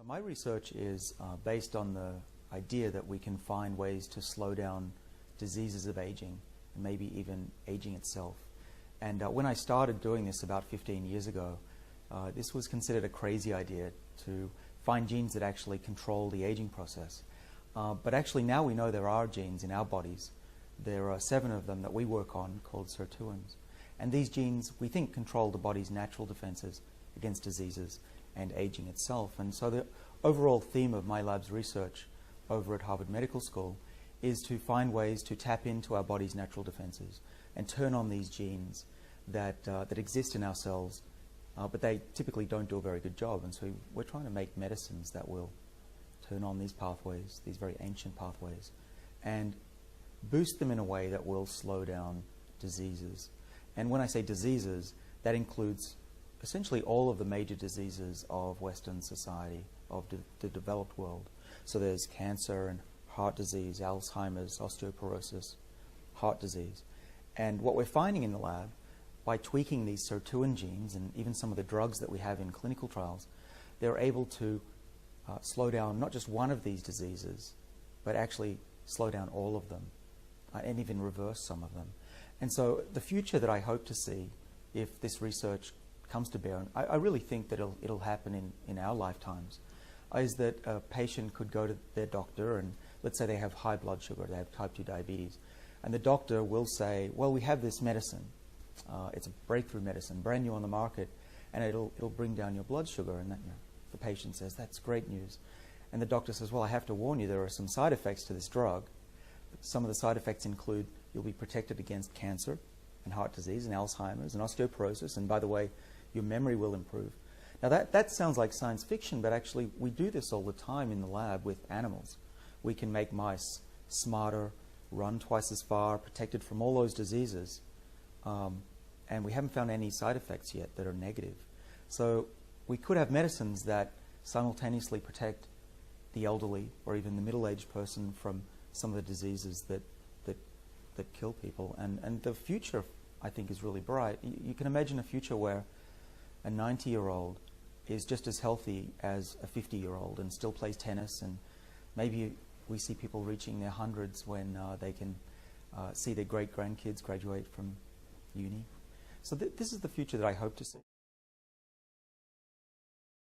My research is based on the idea that we can find ways to slow down diseases of aging, and maybe even aging itself. And when I started doing this about 15 years ago, this was considered a crazy idea to find genes that actually control the aging process. But actually now we know there are genes in our bodies. There are 7 of them that we work on called sirtuins. And these genes, we think, control the body's natural defenses against diseases and aging itself. And so the overall theme of my lab's research over at Harvard Medical School is to find ways to tap into our body's natural defenses and turn on these genes that exist in our cells, but they typically don't do a very good job. And so we're trying to make medicines that will turn on these pathways, these very ancient pathways, and boost them in a way that will slow down diseases. And when I say diseases, that includes essentially all of the major diseases of Western society, of the developed world. So there's cancer and heart disease, Alzheimer's, osteoporosis, heart disease. And what we're finding in the lab, by tweaking these sirtuin genes and even some of the drugs that we have in clinical trials, they're able to slow down not just one of these diseases, but actually slow down all of them, and even reverse some of them. And so the future that I hope to see, if this research comes to bear, and I really think that it'll happen in our lifetimes, is that a patient could go to their doctor, and let's say they have high blood sugar, they have type 2 diabetes, and the doctor will say, well, we have this medicine. It's a breakthrough medicine, brand new on the market, and it'll bring down your blood sugar. And that, the patient says, that's great news. And the doctor says, well, I have to warn you, there are some side effects to this drug. Some of the side effects include you'll be protected against cancer and heart disease and Alzheimer's and osteoporosis, and by the way, your memory will improve. Now that sounds like science fiction, but actually we do this all the time in the lab with animals. We can make mice smarter, run twice as far, protected from all those diseases, and we haven't found any side effects yet that are negative. So we could have medicines that simultaneously protect the elderly or even the middle-aged person from some of the diseases that kill people. And the future, I think, is really bright. You can imagine a future where a 90-year-old is just as healthy as a 50-year-old and still plays tennis, and maybe we see people reaching their hundreds when they can see their great-grandkids graduate from uni. So this is the future that I hope to see.